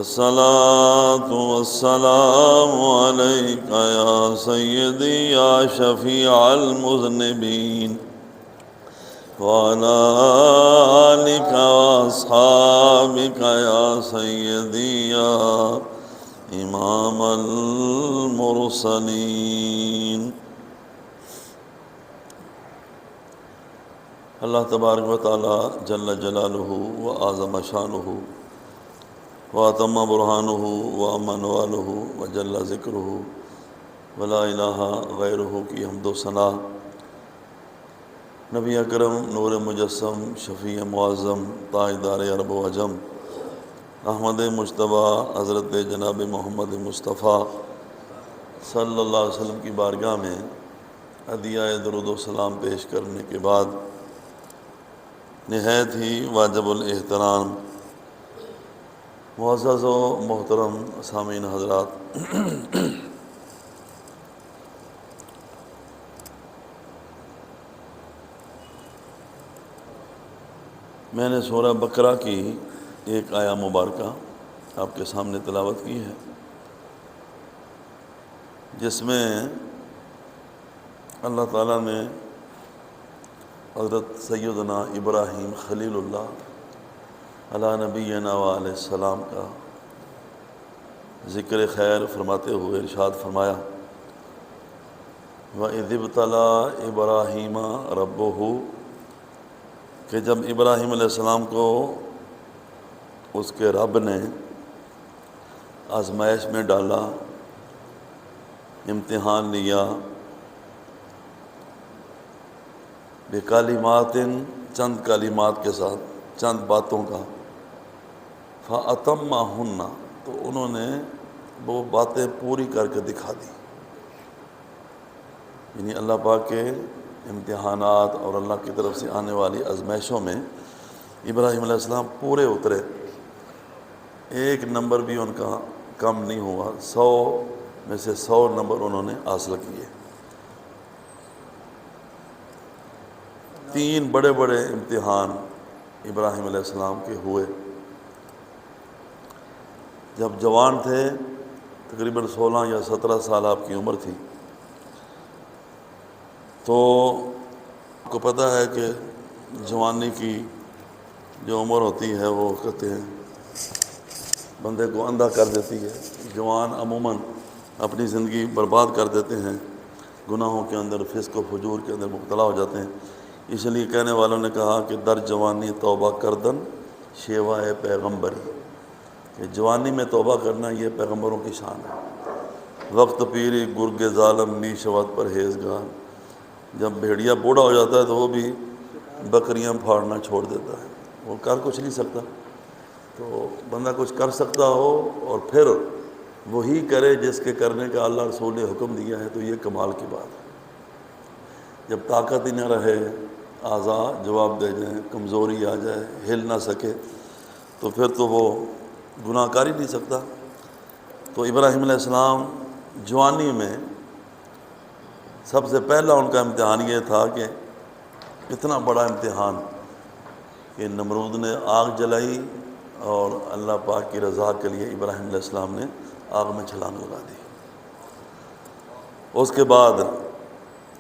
الصلاة والسلام عليك يا سيدي يا شفيع المذنبين وعلى آلك وأصحابك يا سيدي يا إمام المرسلين۔ اللہ تبارک و تعالی جل جلالہ و اعظم شانہ واتم برہانہ وامن والہ وجل ذکرہ ولا الہ غیرہ کی حمد و ثنا، نبی اکرم نور مجسم شفیع معظم تاجدار عرب و عجم احمد مجتبیٰ حضرت جناب محمد مصطفیٰ صلی اللہ علیہ وسلم کی بارگاہ میں ہدیہ درود و سلام پیش کرنے کے بعد نہایت ہی واجب الاحترام معزز و محترم سامعین حضرات، میں نے سورہ بقرہ کی ایک آیہ مبارکہ آپ کے سامنے تلاوت کی ہے، جس میں اللہ تعالیٰ نے حضرت سیدنا ابراہیم خلیل اللہ علی نبینا علیہ السلام کا ذکر خیر فرماتے ہوئے ارشاد فرمایا، وَإِذِ ابْتَلَىٰ إِبْرَاهِيمَ رَبُّهُ، کہ جب ابراہیم علیہ السلام کو اس کے رب نے آزمائش میں ڈالا، امتحان لیا، بکلمات، چند کلمات کے ساتھ، چند باتوں کا، فَأَتَمَّهُنَّ، تو انہوں نے وہ باتیں پوری کر کے دکھا دی۔ یعنی اللہ پاک کے امتحانات اور اللہ کی طرف سے آنے والی آزمائشوں میں ابراہیم علیہ السلام پورے اترے، ایک نمبر بھی ان کا کم نہیں ہوا، 100 میں سے 100 نمبر انہوں نے حاصل کیے۔ 3 بڑے بڑے امتحان ابراہیم علیہ السلام کے ہوئے۔ جب جوان تھے، تقریباً 16 یا 17 سال آپ کی عمر تھی، تو آپ کو پتہ ہے کہ جوانی کی جو عمر ہوتی ہے وہ کہتے ہیں بندے کو اندھا کر دیتی ہے۔ جوان عموماً اپنی زندگی برباد کر دیتے ہیں، گناہوں کے اندر، فسق و فجور کے اندر مبتلا ہو جاتے ہیں۔ اس لیے کہنے والوں نے کہا کہ در جوانی توبہ کردن شیوائے پیغمبری، کہ جوانی میں توبہ کرنا یہ پیغمبروں کی شان ہے۔ وقت پیری گرگ ظالم می شود پرہیزگار، جب بھیڑیا بوڑھا ہو جاتا ہے تو وہ بھی بکریاں پھاڑنا چھوڑ دیتا ہے، وہ کر کچھ نہیں سکتا۔ تو بندہ کچھ کر سکتا ہو اور پھر وہی کرے جس کے کرنے کا اللہ رسول نے حکم دیا ہے، تو یہ کمال کی بات ہے۔ جب طاقت ہی نہ رہے، اعضاء جواب دے جائیں، کمزوری آ جائے، ہل نہ سکے، تو پھر تو وہ گناہ کر ہی نہیں سکتا۔ تو ابراہیم علیہ السلام جوانی میں سب سے پہلا ان کا امتحان یہ تھا کہ اتنا بڑا امتحان کہ نمرود نے آگ جلائی اور اللہ پاک کی رضا کے لیے ابراہیم علیہ السلام نے آگ میں چھلانگ لگا دی۔ اس کے بعد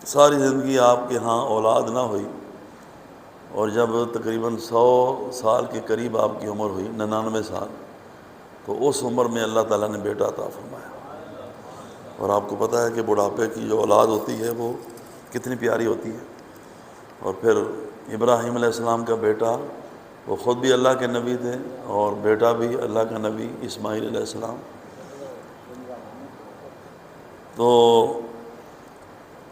ساری زندگی آپ کے ہاں اولاد نہ ہوئی، اور جب تقریباً 100 سال کے قریب آپ کی عمر ہوئی، 99 سال، تو اس عمر میں اللہ تعالیٰ نے بیٹا عطا فرمایا۔ اور آپ کو پتہ ہے کہ بڑھاپے کی جو اولاد ہوتی ہے وہ کتنی پیاری ہوتی ہے۔ اور پھر ابراہیم علیہ السلام کا بیٹا، وہ خود بھی اللہ کے نبی تھے اور بیٹا بھی اللہ کا نبی اسماعیل علیہ السلام۔ تو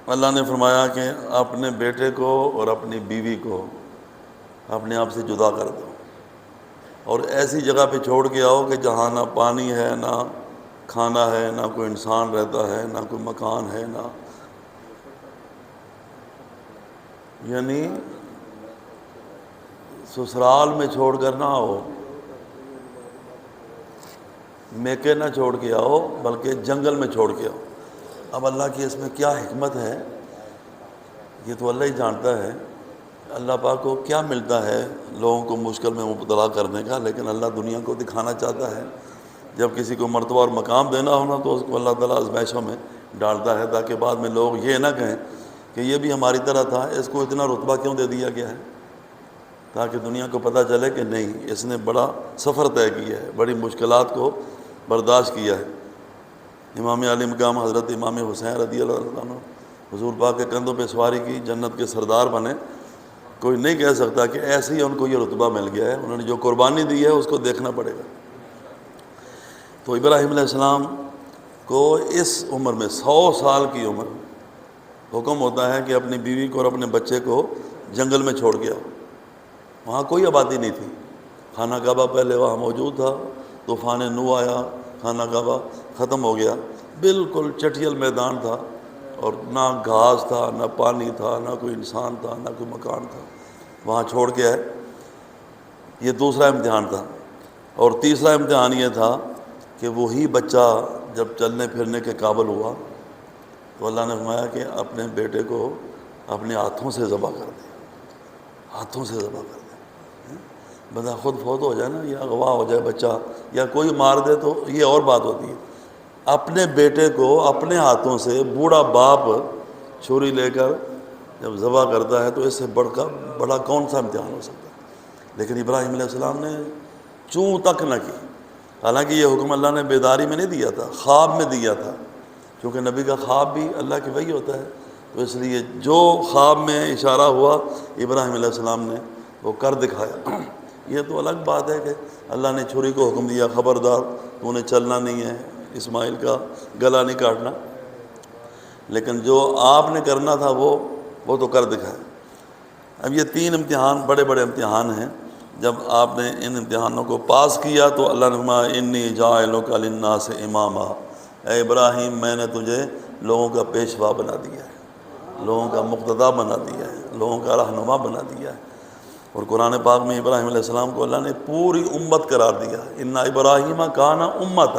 اللہ نے فرمایا کہ اپنے بیٹے کو اور اپنی بیوی کو اپنے آپ سے جدا کر دو، اور ایسی جگہ پہ چھوڑ کے آؤ کہ جہاں نہ پانی ہے، نہ کھانا ہے، نہ کوئی انسان رہتا ہے، نہ کوئی مکان ہے، نہ یعنی سسرال میں چھوڑ کر نہ آؤ، میکے نہ چھوڑ کے آؤ، بلکہ جنگل میں چھوڑ کے آؤ۔ اب اللہ کی اس میں کیا حکمت ہے یہ تو اللہ ہی جانتا ہے۔ اللہ پاک کو کیا ملتا ہے لوگوں کو مشکل میں مبتلا کرنے کا، لیکن اللہ دنیا کو دکھانا چاہتا ہے جب کسی کو مرتبہ اور مقام دینا ہونا تو اس کو اللہ تعالیٰ آزمائشوں میں ڈالتا ہے، تاکہ بعد میں لوگ یہ نہ کہیں کہ یہ بھی ہماری طرح تھا، اس کو اتنا رتبہ کیوں دے دیا گیا ہے، تاکہ دنیا کو پتہ چلے کہ نہیں، اس نے بڑا سفر طے کیا ہے، بڑی مشکلات کو برداشت کیا ہے۔ امام علی مقام حضرت امام حسین رضی اللہ عنہ حضور پاک کے کندھوں پہ سواری کی، جنت کے سردار بنے، کوئی نہیں کہہ سکتا کہ ایسے ہی ان کو یہ رتبہ مل گیا ہے، انہوں نے جو قربانی دی ہے اس کو دیکھنا پڑے گا۔ تو ابراہیم علیہ السلام کو اس عمر میں 100 سال کی عمر حکم ہوتا ہے کہ اپنی بیوی کو اور اپنے بچے کو جنگل میں چھوڑ کے آؤ۔ وہاں کوئی آبادی نہیں تھی، خانہ کعبہ پہلے وہاں موجود تھا، طوفان نوح آیا، خانہ کعبہ ختم ہو گیا، بالکل چٹھیل میدان تھا، اور نہ گھاس تھا، نہ پانی تھا، نہ کوئی انسان تھا، نہ کوئی مکان تھا، وہاں چھوڑ کے آئے۔ یہ دوسرا امتحان تھا۔ اور تیسرا امتحان یہ تھا کہ وہی بچہ جب چلنے پھرنے کے قابل ہوا تو اللہ نے فرمایا کہ اپنے بیٹے کو اپنے ہاتھوں سے ذبح کر دے، ہاتھوں سے ذبح کر دے۔ بندہ خود فوت ہو جائے نا، یا اغوا ہو جائے بچہ، یا کوئی مار دے تو یہ اور بات ہوتی ہے، اپنے بیٹے کو اپنے ہاتھوں سے بوڑھا باپ چھری لے کر جب ذبح کرتا ہے تو اس سے بڑا کون سا امتحان ہو سکتا ہے؟ لیکن ابراہیم علیہ السلام نے چوں تک نہ کی۔ حالانکہ یہ حکم اللہ نے بیداری میں نہیں دیا تھا، خواب میں دیا تھا، کیونکہ نبی کا خواب بھی اللہ کی وحی ہوتا ہے، تو اس لیے جو خواب میں اشارہ ہوا ابراہیم علیہ السلام نے وہ کر دکھایا۔ یہ تو الگ بات ہے کہ اللہ نے چھری کو حکم دیا، خبردار تو نے چلنا نہیں ہے، اسماعیل کا گلا نہیں کاٹنا، لیکن جو آپ نے کرنا تھا وہ تو کر دکھایا۔ اب یہ 3 امتحان بڑے بڑے امتحان ہیں۔ جب آپ نے ان امتحانوں کو پاس کیا تو اللہ نے فرمایا انی جاعلک للناس اماما، اے ابراہیم میں نے تجھے لوگوں کا پیشوا بنا دیا ہے، لوگوں کا مقتدی بنا دیا ہے، لوگوں کا رہنما بنا دیا ہے۔ اور قرآن پاک میں ابراہیم علیہ السلام کو اللہ نے پوری امت قرار دیا، ان ابراہیم کان امۃ،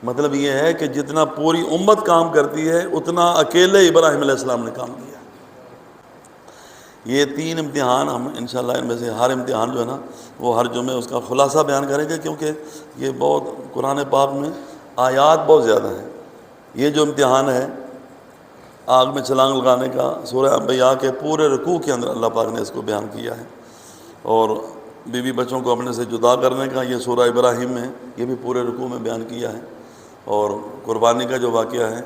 مطلب یہ ہے کہ جتنا پوری امت کام کرتی ہے اتنا اکیلے ابراہیم علیہ السلام نے کام کیا۔ یہ 3 امتحان ہم انشاءاللہ ان میں سے ہر امتحان جو ہے نا وہ ہر جمعے اس کا خلاصہ بیان کریں گے، کیونکہ یہ بہت قرآن پاک میں آیات بہت زیادہ ہیں۔ یہ جو امتحان ہے آگ میں چھلانگ لگانے کا، سورہ انبیاء کے پورے رکوع کے اندر اللہ پاک نے اس کو بیان کیا ہے، اور بیوی بچوں کو اپنے سے جدا کرنے کا یہ سورہ ابراہیم میں یہ بھی پورے رکوع میں بیان کیا ہے، اور قربانی کا جو واقعہ ہے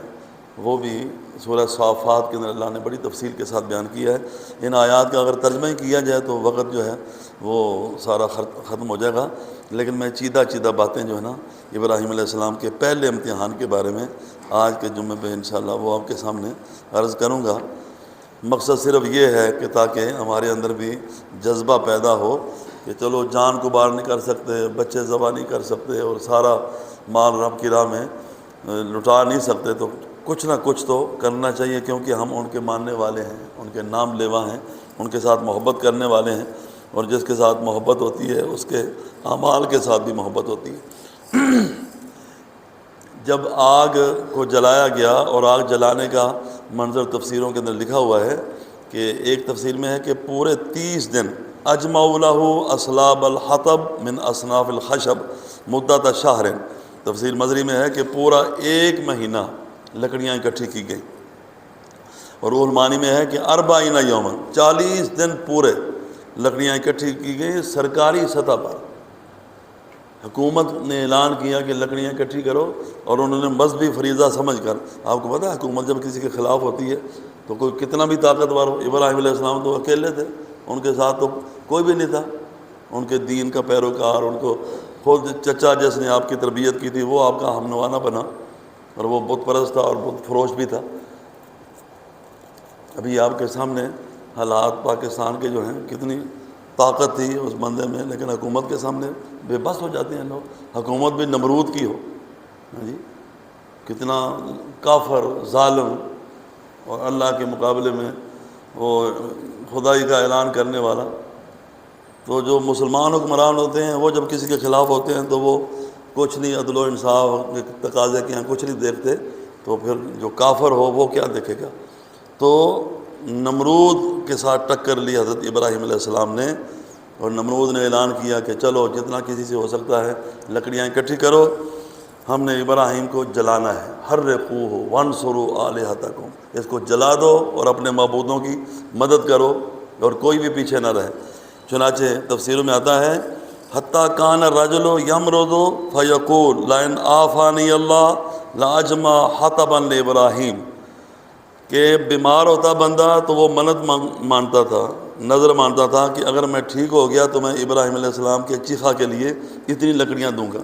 وہ بھی سورہ صافات کے اندر اللہ نے بڑی تفصیل کے ساتھ بیان کیا ہے۔ ان آیات کا اگر ترجمہ کیا جائے تو وقت جو ہے وہ سارا ختم ہو جائے گا، لیکن میں چیدہ باتیں جو ہے نا ابراہیم علیہ السلام کے پہلے امتحان کے بارے میں آج کے جمعے پہ انشاءاللہ وہ آپ کے سامنے عرض کروں گا۔ مقصد صرف یہ ہے کہ تاکہ ہمارے اندر بھی جذبہ پیدا ہو کہ چلو جان کو بار نہیں کر سکتے، بچے ذبح نہیں کر سکتے، اور سارا مال رب کی راہ میں لٹا نہیں سکتے، تو کچھ نہ کچھ تو کرنا چاہیے، کیونکہ ہم ان کے ماننے والے ہیں، ان کے نام لیوا ہیں، ان کے ساتھ محبت کرنے والے ہیں، اور جس کے ساتھ محبت ہوتی ہے اس کے اعمال کے ساتھ بھی محبت ہوتی ہے۔ جب آگ کو جلایا گیا، اور آگ جلانے کا منظر تفسیروں کے اندر لکھا ہوا ہے کہ ایک تفسیر میں ہے کہ پورے 30 دن اجمعوا لہ اصلاب الحطب من اصناف الخشب مدت شہر، تفسیر مظری میں ہے کہ پورا 1 مہینہ لکڑیاں اکٹھی کی گئیں، اور روح المانی میں ہے کہ 40 یوماً 40 دن پورے لکڑیاں اکٹھی کی گئیں سرکاری سطح پر۔ حکومت نے اعلان کیا کہ لکڑیاں اکٹھی کرو، اور انہوں نے مذہبی فریضہ سمجھ کر، آپ کو پتہ ہے حکومت جب کسی کے خلاف ہوتی ہے تو کوئی کتنا بھی طاقتور ہو، ابراہیم علیہ السلام تو اکیلے تھے، ان کے ساتھ تو کوئی بھی نہیں تھا، ان کے دین کا پیروکار، ان کو خود چچا جس نے آپ کی تربیت کی تھی وہ آپ کا ہم نوانہ بنا، اور وہ بت پرست تھا اور بت فروش بھی تھا۔ ابھی آپ کے سامنے حالات پاکستان کے جو ہیں، کتنی طاقت تھی اس بندے میں، لیکن حکومت کے سامنے بے بس ہو جاتے ہیں لوگ۔ حکومت بھی نمرود کی ہو، جی کتنا کافر ظالم، اور اللہ کے مقابلے میں وہ خدائی کا اعلان کرنے والا، تو جو مسلمان حکمران ہوتے ہیں وہ جب کسی کے خلاف ہوتے ہیں تو وہ کچھ نہیں، عدل و انصاف کے تقاضے کے ہیں کچھ نہیں دیکھتے، تو پھر جو کافر ہو وہ کیا دیکھے گا۔ تو نمرود کے ساتھ ٹکر لی حضرت ابراہیم علیہ السلام نے، اور نمرود نے اعلان کیا کہ چلو جتنا کسی سے ہو سکتا ہے لکڑیاں اکٹھی کرو، ہم نے ابراہیم کو جلانا ہے، حرقوہ وانصروا آلہتکم، اس کو جلا دو اور اپنے معبودوں کی مدد کرو اور کوئی بھی پیچھے نہ رہے۔ چنانچہ تفسیروں میں آتا ہے حتیٰ کان الرجل یمرض فیقول لئن عافانی اللہ لاجمع حطبا لابراہیم، کہ بیمار ہوتا بندہ تو وہ منت مانتا تھا، نظر مانتا تھا کہ اگر میں ٹھیک ہو گیا تو میں ابراہیم علیہ السلام کے چیخا کے لیے اتنی لکڑیاں دوں گا۔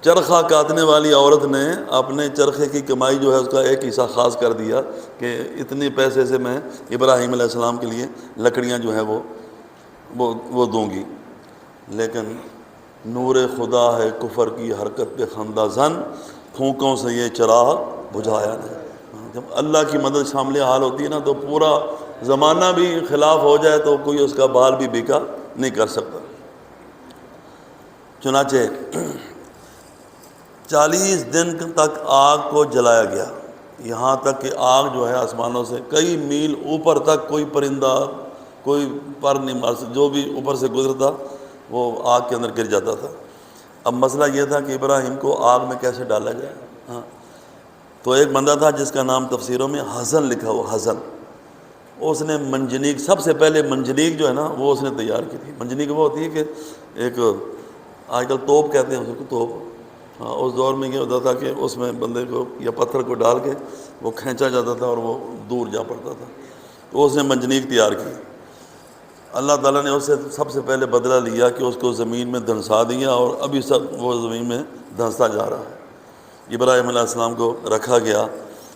چرخہ کاٹنے والی عورت نے اپنے چرخے کی کمائی جو ہے اس کا ایک حصہ خاص کر دیا کہ اتنے پیسے سے میں ابراہیم علیہ السلام کے لیے لکڑیاں جو ہیں وہ دوں گی۔ لیکن نور خدا ہے کفر کی حرکت پہ خندہ زن، پھونکوں سے یہ چراغ بجھایا نہیں۔ جب اللہ کی مدد شامل حال ہوتی ہے نا تو پورا زمانہ بھی خلاف ہو جائے تو کوئی اس کا بال بھی بیکا نہیں کر سکتا۔ چنانچہ 40 دن تک آگ کو جلایا گیا، یہاں تک کہ آگ جو ہے آسمانوں سے کئی میل اوپر تک کوئی پرندہ کوئی پر نہیں مار سکتا، جو بھی اوپر سے گزرتا وہ آگ کے اندر گر جاتا تھا۔ اب مسئلہ یہ تھا کہ ابراہیم کو آگ میں کیسے ڈالا جائے۔ تو ایک بندہ تھا جس کا نام تفسیروں میں حزن لکھا ہوا، حزن، اس نے منجنیق، سب سے پہلے منجنیق جو ہے نا وہ اس نے تیار کی تھی۔ منجنیق وہ ہوتی ہے کہ ایک آج کل توپ کہتے ہیں اس کو، توپ، اس دور میں یہ ہوتا تھا کہ اس میں بندے کو یا پتھر کو ڈال کے وہ کھینچا جاتا تھا اور وہ دور جا پڑتا تھا، تو اس نے منجنیق تیار کی۔ اللہ تعالیٰ نے اس سے سب سے پہلے بدلہ لیا کہ اس کو زمین میں دھنسا دیا، اور ابھی سب وہ زمین میں دھنستا جا رہا ہے۔ ابراہیم علیہ السلام کو رکھا گیا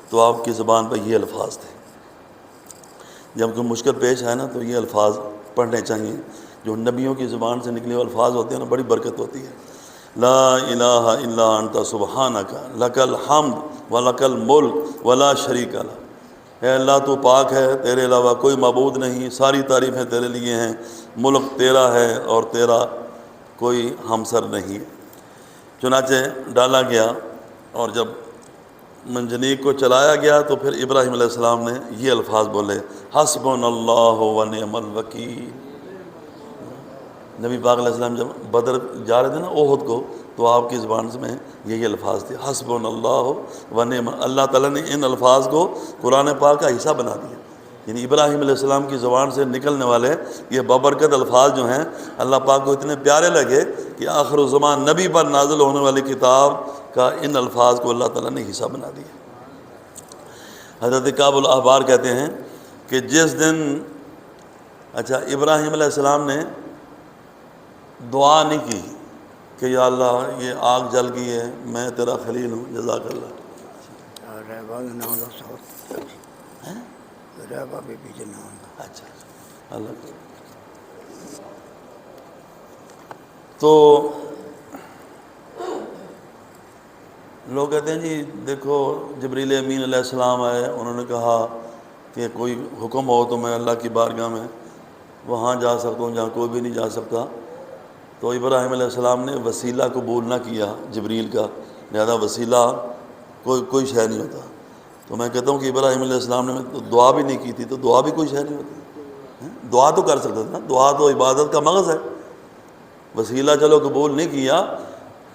تو آپ کی زبان پہ یہ الفاظ تھے، جب کوئی مشکل پیش ہے نا تو یہ الفاظ پڑھنے چاہیے، جو نبیوں کی زبان سے نکلے ہوئے الفاظ ہوتے ہیں نا، بڑی برکت ہوتی ہے۔ لا الہ الا انت سبحانک لک الحمد ولک الملک ولا شریک لک، اے اللہ تو پاک ہے، تیرے علاوہ کوئی معبود نہیں، ساری تعریفیں تیرے لیے ہیں، ملک تیرا ہے اور تیرا کوئی ہمسر نہیں۔ چنانچہ ڈالا گیا، اور جب منجنیق کو چلایا گیا تو پھر ابراہیم علیہ السلام نے یہ الفاظ بولے، حسبنا اللہ ونعم الوکیل۔ نبی پاک علیہ السلام جب بدر جا رہے تھے نا احد کو، تو آپ کی زبان میں یہی الفاظ تھے، حسبنا اللہ ونعم، اللہ تعالیٰ نے ان الفاظ کو قرآن پاک کا حصہ بنا دیا۔ یعنی ابراہیم علیہ السلام کی زبان سے نکلنے والے یہ بابرکت الفاظ جو ہیں اللہ پاک کو اتنے پیارے لگے کہ آخر الزمان نبی پر نازل ہونے والی کتاب کا ان الفاظ کو اللہ تعالیٰ نے حصہ بنا دیا۔ حضرت کعب الاحبار کہتے ہیں کہ جس دن ابراہیم علیہ السلام نے دعا نہیں کی کہ یا اللہ یہ آگ جل گئی ہے، میں تیرا خلیل ہوں، جزاک اللہ، اللہ تو لوگ کہتے ہیں جی دیکھو جبریل امین علیہ السلام آئے، انہوں نے کہا کہ کوئی حکم ہو تو میں اللہ کی بارگاہ میں وہاں جا سکتا ہوں جہاں کوئی بھی نہیں جا سکتا۔ تو ابراہیم علیہ السلام نے وسیلہ قبول نہ کیا جبریل کا، لہذا وسیلہ کوئی شے نہیں ہوتا۔ تو میں کہتا ہوں کہ ابراہیم علیہ السلام نے دعا بھی نہیں کی تھی، تو دعا بھی کوئی شے نہیں ہوتی۔ دعا تو کر سکتا تھا نا، دعا تو عبادت کا مغز ہے۔ وسیلہ چلو قبول نہیں کیا،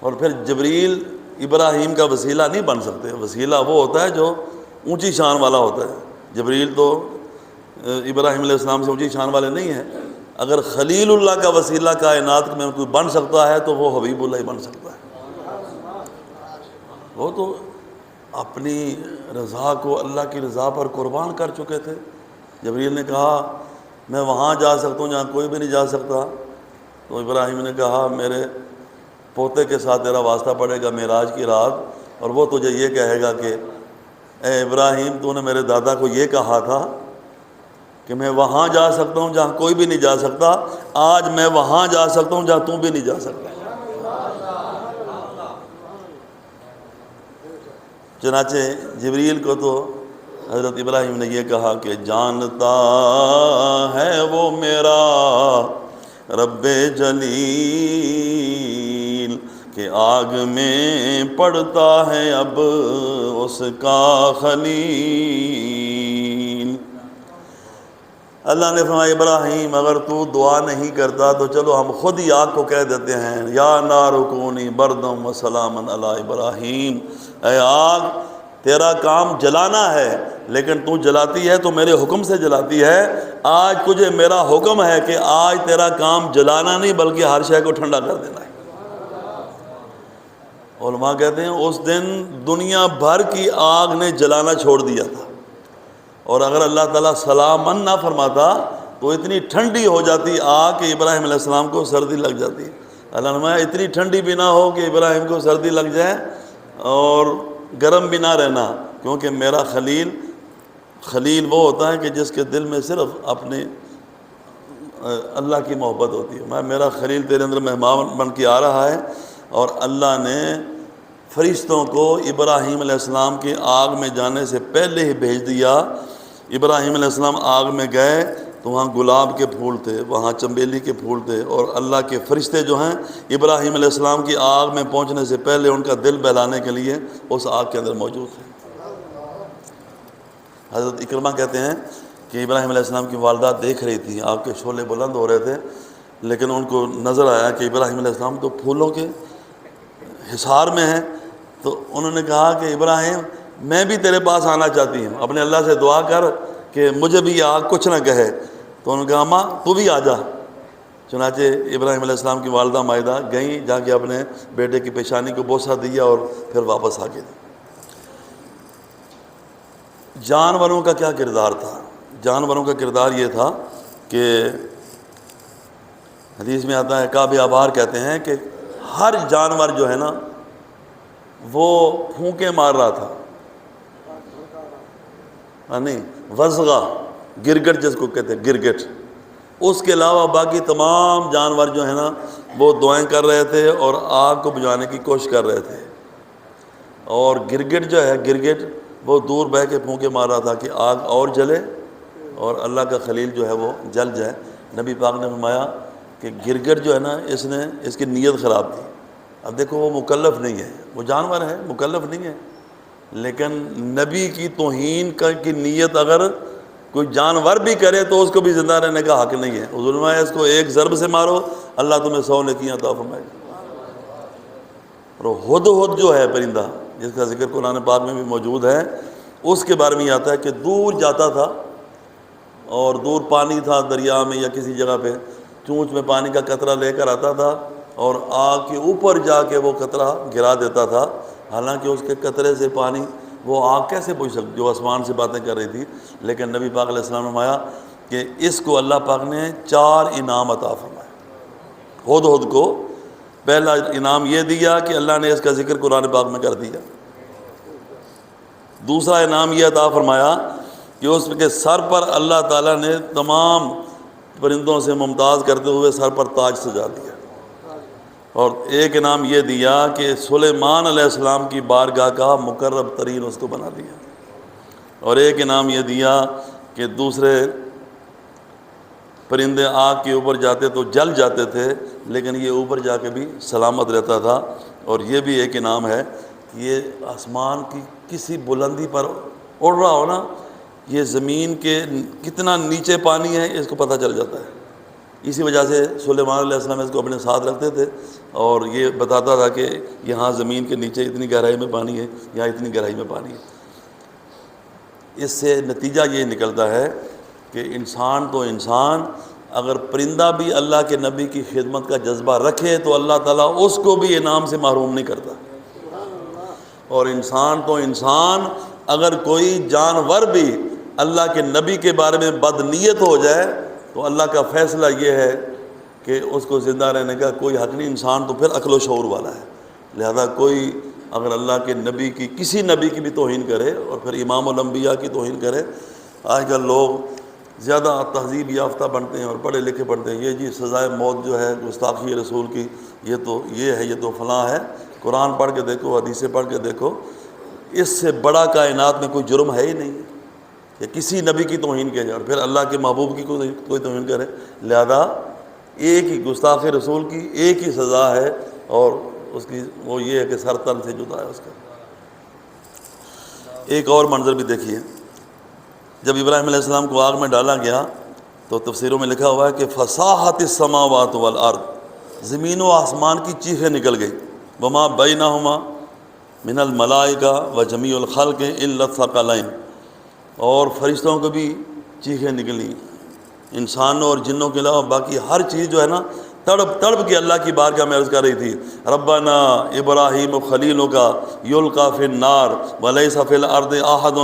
اور پھر جبریل ابراہیم کا وسیلہ نہیں بن سکتے۔ وسیلہ وہ ہوتا ہے جو اونچی شان والا ہوتا ہے، جبریل تو ابراہیم علیہ السلام سے اونچی شان والے نہیں ہیں۔ اگر خلیل اللہ کا وسیلہ کائنات میں کوئی بن سکتا ہے تو وہ حبیب اللہ ہی بن سکتا ہے۔ وہ تو اپنی رضا کو اللہ کی رضا پر قربان کر چکے تھے۔ جبریل نے کہا میں وہاں جا سکتا ہوں جہاں کوئی بھی نہیں جا سکتا، تو ابراہیم نے کہا میرے پوتے کے ساتھ تیرا واسطہ پڑے گا معراج کی رات، اور وہ تجھے یہ کہے گا کہ اے ابراہیم تو نے میرے دادا کو یہ کہا تھا کہ میں وہاں جا سکتا ہوں جہاں کوئی بھی نہیں جا سکتا، آج میں وہاں جا سکتا ہوں جہاں تم بھی نہیں جا سکتا۔ چنانچہ جبریل کو تو حضرت ابراہیم نے یہ کہا کہ جانتا ہے وہ میرا رب جلیل کہ آگ میں پڑتا ہے اب اس کا خلیل۔ اللہ نے فرمایا ابراہیم اگر تو دعا نہیں کرتا تو چلو ہم خود ہی آگ کو کہہ دیتے ہیں یا نار کونی بردم و سلامن علی ابراہیم، اے آگ تیرا کام جلانا ہے لیکن تو جلاتی ہے تو میرے حکم سے جلاتی ہے، آج تجھے میرا حکم ہے کہ آج تیرا کام جلانا نہیں بلکہ ہر شے کو ٹھنڈا کر دینا ہے۔ علماء کہتے ہیں اس دن دنیا بھر کی آگ نے جلانا چھوڑ دیا تھا، اور اگر اللہ تعالیٰ سلامن نہ فرماتا تو اتنی ٹھنڈی ہو جاتی آگ کہ ابراہیم علیہ السلام کو سردی لگ جاتی۔ اللہ نے فرمایا اتنی ٹھنڈی بھی نہ ہو کہ ابراہیم کو سردی لگ جائے اور گرم بھی نہ رہنا، کیونکہ میرا خلیل وہ ہوتا ہے کہ جس کے دل میں صرف اپنے اللہ کی محبت ہوتی ہے۔ میرا خلیل تیرے اندر مہمان بن کے آ رہا ہے، اور اللہ نے فرشتوں کو ابراہیم علیہ السلام کی آگ میں جانے سے پہلے ہی بھیج دیا۔ ابراہیم علیہ السلام آگ میں گئے تو وہاں گلاب کے پھول تھے، وہاں چنبیلی کے پھول تھے، اور اللہ کے فرشتے جو ہیں ابراہیم علیہ السلام کی آگ میں پہنچنے سے پہلے ان کا دل بہلانے کے لیے اس آگ کے اندر موجود تھے۔ حضرت اکرمہ کہتے ہیں کہ ابراہیم علیہ السلام کی والدہ دیکھ رہی تھی، آگ کے شعلے بلند ہو رہے تھے، لیکن ان کو نظر آیا کہ ابراہیم علیہ السلام تو پھولوں کے حصار میں ہیں، تو انہوں نے کہا کہ ابراہیم میں بھی تیرے پاس آنا چاہتی ہوں، اپنے اللہ سے دعا کر کہ مجھے بھی یہ آگ کچھ نہ کہے۔ تو انہوں نے کہا ماں تو بھی آ جا۔ چنانچہ ابراہیم علیہ السلام کی والدہ مائدہ گئیں، جا کے اپنے بیٹے کی پیشانی کو بوسہ دیا اور پھر واپس آ گئی۔ جانوروں کا کیا کردار تھا؟ جانوروں کا کردار یہ تھا کہ حدیث میں آتا ہے، کعب احبار کہتے ہیں کہ ہر جانور جو ہے نا وہ پھونکے مار رہا تھا، نہیں وزغا، گرگٹ جس کو کہتے ہیں گرگٹ، اس کے علاوہ باقی تمام جانور جو ہیں نا وہ دعائیں کر رہے تھے اور آگ کو بجھانے کی کوشش کر رہے تھے، اور گرگٹ جو ہے گرگٹ وہ دور بہ کے پھونکے مار رہا تھا کہ آگ اور جلے اور اللہ کا خلیل جو ہے وہ جل جائے۔ نبی پاک نے فرمایا کہ گرگٹ جو ہے نا اس کی نیت خراب تھی۔ اب دیکھو وہ مکلف نہیں ہے، وہ جانور ہے مکلف نہیں ہے، لیکن نبی کی توہین کی نیت اگر کوئی جانور بھی کرے تو اس کو بھی زندہ رہنے کا حق نہیں ہے۔ حضور نے فرمایا اس کو ایک ضرب سے مارو، اللہ تمہیں 100 نیکیاں عطا فرمائے گا۔ اور ہدہد جو ہے پرندہ جس کا ذکر قرآن پاک میں بھی موجود ہے، اس کے بارے میں یہ آتا ہے کہ دور جاتا تھا اور دور پانی تھا دریا میں یا کسی جگہ پہ، چونچ میں پانی کا قطرہ لے کر آتا تھا اور آگ کے اوپر جا کے وہ قطرہ گرا دیتا تھا، حالانکہ اس کے قطرے سے پانی وہ آگ کیسے بجھ سکتی جو آسمان سے باتیں کر رہی تھی۔ لیکن نبی پاک علیہ السلام نے فرمایا کہ اس کو اللہ پاک نے 4 انعام عطا فرمائے۔ ہدہد کو پہلا انعام یہ دیا کہ اللہ نے اس کا ذکر قرآن پاک میں کر دیا۔ دوسرا انعام یہ عطا فرمایا کہ اس کے سر پر اللہ تعالیٰ نے تمام پرندوں سے ممتاز کرتے ہوئے سر پر تاج سجا دیا۔ اور ایک انعام یہ دیا کہ سلیمان علیہ السلام کی بارگاہ کا مقرب ترین اس کو بنا دیا۔ اور ایک انعام یہ دیا کہ دوسرے پرندے آگ کے اوپر جاتے تو جل جاتے تھے، لیکن یہ اوپر جا کے بھی سلامت رہتا تھا۔ اور یہ بھی ایک انعام ہے کہ یہ آسمان کی کسی بلندی پر اڑ رہا ہو نا، یہ زمین کے کتنا نیچے پانی ہے اس کو پتہ چل جاتا ہے۔ اسی وجہ سے سلیمان علیہ السلام اس کو اپنے ساتھ رکھتے تھے اور یہ بتاتا تھا کہ یہاں زمین کے نیچے اتنی گہرائی میں پانی ہے، یہاں اتنی گہرائی میں پانی ہے۔ اس سے نتیجہ یہ نکلتا ہے کہ انسان تو انسان، اگر پرندہ بھی اللہ کے نبی کی خدمت کا جذبہ رکھے تو اللہ تعالیٰ اس کو بھی انعام سے محروم نہیں کرتا۔ اور انسان تو انسان، اگر کوئی جانور بھی اللہ کے نبی کے بارے میں بد نیت ہو جائے تو اللہ کا فیصلہ یہ ہے کہ اس کو زندہ رہنے کا کوئی حق نہیں۔ انسان تو پھر عقل و شعور والا ہے، لہذا کوئی اگر اللہ کے نبی کی کسی نبی کی بھی توہین کرے اور پھر امام الانبیاء کی توہین کرے۔ آج کل لوگ زیادہ تہذیب یافتہ بنتے ہیں اور پڑھے لکھے بنتے ہیں، یہ جی سزائے موت جو ہے گستاخی رسول کی، یہ تو یہ ہے، یہ تو فلاں ہے۔ قرآن پڑھ کے دیکھو، حدیثیں پڑھ کے دیکھو، اس سے بڑا کائنات میں کوئی جرم ہے ہی نہیں کہ کسی نبی کی توہین کیا جائے اور پھر اللہ کے محبوب کی کوئی توہین کرے۔ لہذا ایک ہی گستاخ رسول کی ایک ہی سزا ہے، اور اس کی وہ یہ ہے کہ سر تن سے جدا ہے اس کا۔ ایک اور منظر بھی دیکھیے، جب ابراہیم علیہ السلام کو آگ میں ڈالا گیا تو تفسیروں میں لکھا ہوا ہے کہ فصاحت السماوات والارض، زمین و آسمان کی چیخیں نکل گئی، وما بینہما من الملائکہ و جمیع الخلق الا الثقلین، اور فرشتوں کو بھی چیخیں نکلی، انسانوں اور جنوں کے علاوہ باقی ہر چیز جو ہے نا تڑپ تڑپ کے اللہ کی بارگاہ میں عرض کر رہی تھی، ربنا ابراہیم خلیلوں کا یلقا فی النار ولیس فی الارض احد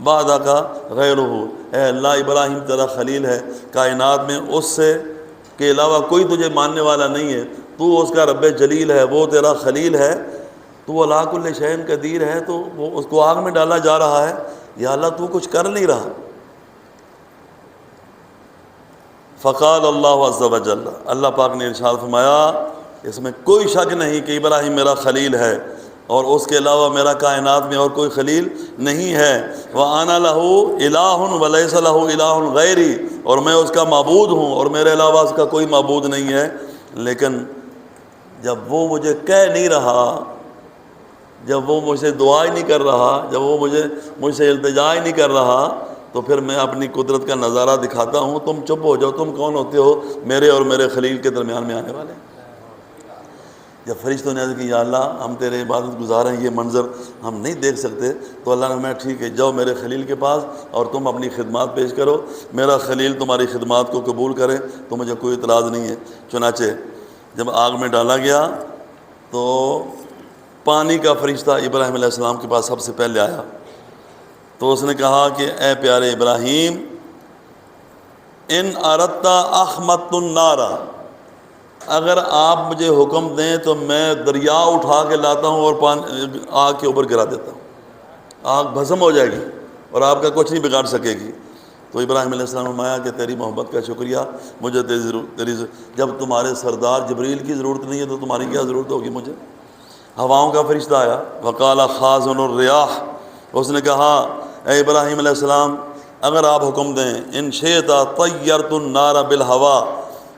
بعدک غیرہ، اے اللہ ابراہیم تیرا خلیل ہے، کائنات میں اس سے کے علاوہ کوئی تجھے ماننے والا نہیں ہے، تو اس کا رب جلیل ہے، وہ تیرا خلیل ہے، تو علی کل شیء قدیر ہے، تو وہ اس کو آگ میں ڈالا جا رہا ہے، یا اللہ تو کچھ کر نہیں رہا۔ فقال اللہ عز وجل، اللہ پاک نے ارشاد فرمایا اس میں کوئی شک نہیں کہ ابراہیم میرا خلیل ہے، اور اس کے علاوہ میرا کائنات میں اور کوئی خلیل نہیں ہے، وَأَنَا لَهُ إِلَٰهٌ وَلَيْسَ لَهُ إِلَٰهٌ غَيْرِي، اور میں اس کا معبود ہوں اور میرے علاوہ اس کا کوئی معبود نہیں ہے۔ لیکن جب وہ مجھے کہہ نہیں رہا، جب وہ مجھ سے دعا ہی نہیں کر رہا، جب وہ مجھ سے التجا ہی نہیں کر رہا، تو پھر میں اپنی قدرت کا نظارہ دکھاتا ہوں، تم چپ ہو جاؤ، تم کون ہوتے ہو میرے اور میرے خلیل کے درمیان میں آنے والے۔ جب فرشتوں نے عرض کی یا اللہ ہم تیرے عبادت گزار ہیں، یہ منظر ہم نہیں دیکھ سکتے، تو اللہ نے فرمایا ٹھیک ہے جاؤ میرے خلیل کے پاس اور تم اپنی خدمات پیش کرو، میرا خلیل تمہاری خدمات کو قبول کرے تو مجھے کوئی اعتراض نہیں ہے۔ چنانچہ جب آگ میں ڈالا گیا تو پانی کا فرشتہ ابراہیم علیہ السلام کے پاس سب سے پہلے آیا، تو اس نے کہا کہ اے پیارے ابراہیم، ان اردت احمدت النار، اگر آپ مجھے حکم دیں تو میں دریا اٹھا کے لاتا ہوں اور آگ کے اوپر گرا دیتا ہوں، آگ بھسم ہو جائے گی اور آپ کا کچھ نہیں بگاڑ سکے گی۔ تو ابراہیم علیہ السلام نے فرمایا کہ تیری محبت کا شکریہ، مجھے جب تمہارے سردار جبریل کی ضرورت نہیں ہے تو تمہاری کیا ضرورت ہوگی مجھے۔ ہواؤں کا فرشتہ آیا، وقال خازن الریاح، اس نے کہا اے ابراہیم علیہ السلام اگر آپ حکم دیں، ان شئت طیرت النار بالہوا،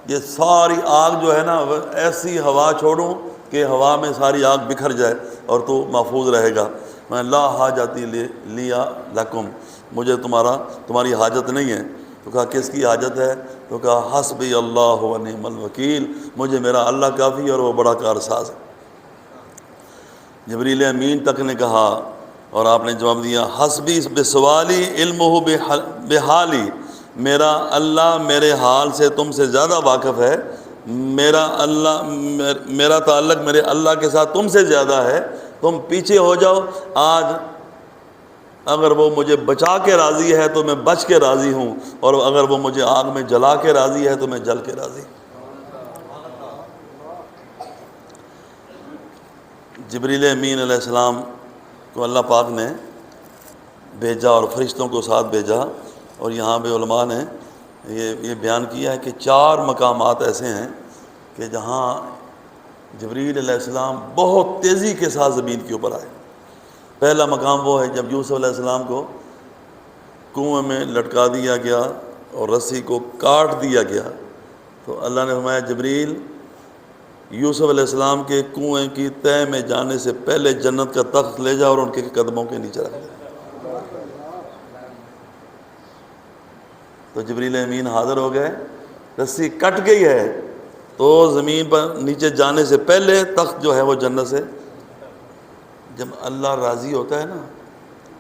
یہ ساری آگ جو ہے نا ایسی ہوا چھوڑوں کہ ہوا میں ساری آگ بکھر جائے اور تو محفوظ رہے گا۔ میں لا حاجتی لیا لکم، مجھے تمہاری حاجت نہیں ہے۔ تو کہا کس کی حاجت ہے؟ تو کہا حسبی اللہ و نعم الوکیل، مجھے میرا اللہ کافی ہے اور وہ بڑا کارساز ہے۔ جبریل امین تک نے کہا اور آپ نے جواب دیا حسبی بسوالی علمہ بحالی، میرا اللہ میرے حال سے تم سے زیادہ واقف ہے، میرا تعلق میرے اللہ کے ساتھ تم سے زیادہ ہے، تم پیچھے ہو جاؤ، آج اگر وہ مجھے بچا کے راضی ہے تو میں بچ کے راضی ہوں، اور اگر وہ مجھے آگ میں جلا کے راضی ہے تو میں جل کے راضی ہوں۔ جبریل امین علیہ السلام کو اللہ پاک نے بھیجا اور فرشتوں کو ساتھ بھیجا، اور یہاں پہ علماء نے یہ بیان کیا ہے کہ 4 مقامات ایسے ہیں کہ جہاں جبریل علیہ السلام بہت تیزی کے ساتھ زمین کے اوپر آئے۔ پہلا مقام وہ ہے جب یوسف علیہ السلام کو کنویں میں لٹکا دیا گیا اور رسی کو کاٹ دیا گیا، تو اللہ نے فرمایا جبریل یوسف علیہ السلام کے کنویں کی تہہ میں جانے سے پہلے جنت کا تخت لے جا اور ان کے قدموں کے نیچے رکھ دے۔ تو جبریل امین حاضر ہو گئے، رسی کٹ گئی ہے تو زمین پر نیچے جانے سے پہلے تخت جو ہے وہ جنت سے۔ جب اللہ راضی ہوتا ہے نا،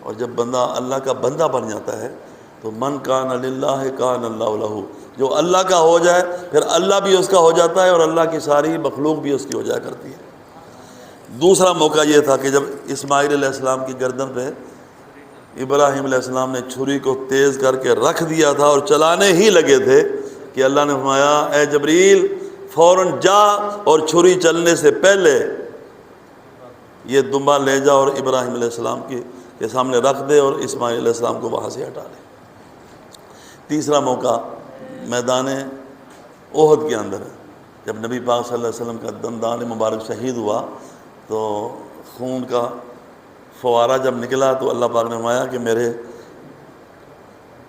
اور جب بندہ اللہ کا بندہ بن جاتا ہے تو من کان للہ کان اللہ لہ، جو اللہ کا ہو جائے پھر اللہ بھی اس کا ہو جاتا ہے اور اللہ کی ساری مخلوق بھی اس کی ہو جایا کرتی ہے۔ دوسرا موقع یہ تھا کہ جب اسماعیل علیہ السلام کی گردن پہ ابراہیم علیہ السلام نے چھری کو تیز کر کے رکھ دیا تھا اور چلانے ہی لگے تھے کہ اللہ نے فرمایا اے جبریل فوراً جا اور چھری چلنے سے پہلے یہ دمبا لے جا اور ابراہیم علیہ السلام کے سامنے رکھ دے اور اسماعیل علیہ السلام کو وہاں سے ہٹا دے۔ تیسرا موقع میدان احد کے اندر ہے، جب نبی پاک صلی اللہ علیہ وسلم کا دندان مبارک شہید ہوا تو خون کا فوارہ جب نکلا تو اللہ پاک نے فرمایا کہ میرے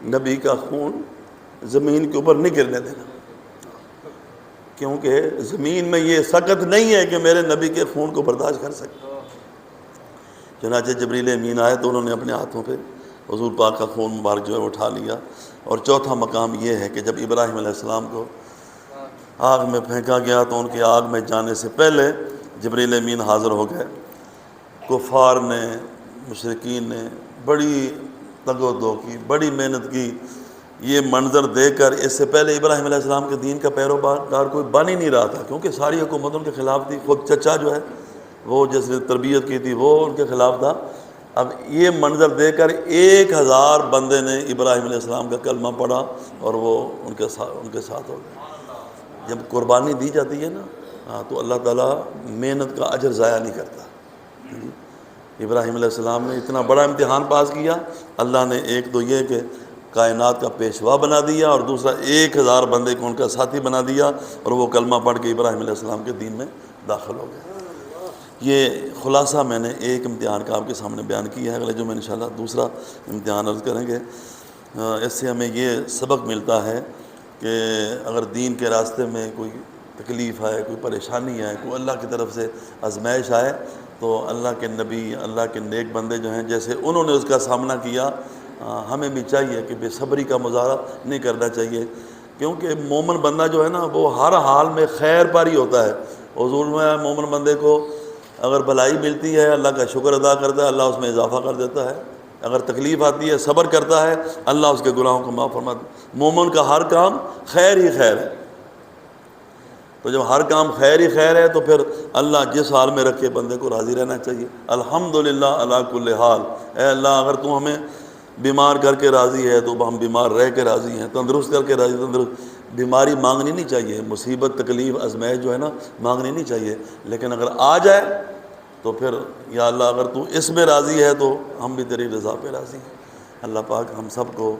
نبی کا خون زمین کے اوپر نہیں گرنے دینا، کیونکہ زمین میں یہ سخت نہیں ہے کہ میرے نبی کے خون کو برداشت کر سکے۔ چنانچہ جبریل امین آئے تو انہوں نے اپنے ہاتھوں پہ حضور پاک کا خون مبارک جو ہے اٹھا لیا۔ اور چوتھا مقام یہ ہے کہ جب ابراہیم علیہ السلام کو آگ میں پھینکا گیا تو ان کے آگ میں جانے سے پہلے جبریل امین حاضر ہو گئے۔ کفار نے، مشرکین نے بڑی تگ و دو کی، بڑی محنت کی۔ یہ منظر دیکھ کر اس سے پہلے ابراہیم علیہ السلام کے دین کا پیروکار کوئی بن ہی نہیں رہا تھا، کیونکہ ساری حکومت ان کے خلاف تھی۔ خود چچا جو ہے وہ جس نے تربیت کی تھی وہ ان کے خلاف تھا۔ اب یہ منظر دیکھ کر 1000 بندے نے ابراہیم علیہ السلام کا کلمہ پڑھا اور وہ ان کے ساتھ ہو گئے۔ جب قربانی دی جاتی ہے نا تو اللہ تعالیٰ محنت کا اجر ضائع نہیں کرتا۔ ابراہیم علیہ السلام نے اتنا بڑا امتحان پاس کیا، اللہ نے ایک تو یہ کہ کائنات کا پیشوا بنا دیا، اور دوسرا 1000 بندے کو ان کا ساتھی بنا دیا، اور وہ کلمہ پڑھ کے ابراہیم علیہ السلام کے دین میں داخل ہو گئے۔ یہ خلاصہ میں نے ایک امتحان کا آپ کے سامنے بیان کیا ہے۔ اگلے جو میں انشاءاللہ دوسرا امتحان عرض کریں گے۔ اس سے ہمیں یہ سبق ملتا ہے کہ اگر دین کے راستے میں کوئی تکلیف آئے، کوئی پریشانی آئے، کوئی اللہ کی طرف سے آزمائش آئے، تو اللہ کے نبی، اللہ کے نیک بندے جو ہیں جیسے انہوں نے اس کا سامنا کیا، ہمیں بھی چاہیے کہ بے صبری کا مظاہرہ نہیں کرنا چاہیے، کیونکہ مومن بندہ جو ہے نا وہ ہر حال میں خیر پر ہی ہوتا ہے۔ حضور میں مومن بندے کو اگر بھلائی ملتی ہے اللہ کا شکر ادا کرتا ہے، اللہ اس میں اضافہ کر دیتا ہے۔ اگر تکلیف آتی ہے صبر کرتا ہے، اللہ اس کے گناہوں کو معاف فرماتا ہے۔ مومن کا ہر کام خیر ہی خیر ہے، تو جب ہر کام خیر ہی خیر ہے تو پھر اللہ جس حال میں رکھے بندے کو راضی رہنا چاہیے۔ الحمدللہ علی کل حال، اے اللہ اگر تو ہمیں بیمار کر کے راضی ہے تو ہم بیمار رہ کے راضی ہیں، تندرست کر کے راضی، تندرست۔ بیماری مانگنی نہیں چاہیے، مصیبت تکلیف آزمائش جو ہے نا مانگنی نہیں چاہیے، لیکن اگر آ جائے تو پھر یا اللہ اگر تو اس میں راضی ہے تو ہم بھی تیری رضا پہ راضی ہیں۔ اللہ پاک ہم سب کو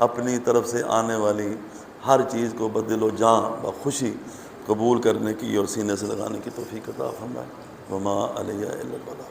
اپنی طرف سے آنے والی ہر چیز کو بدل و جاں بخوشی قبول کرنے کی اور سینے سے لگانے کی توفیق عطا فرمائے۔ وما علیہ الا البلاغ۔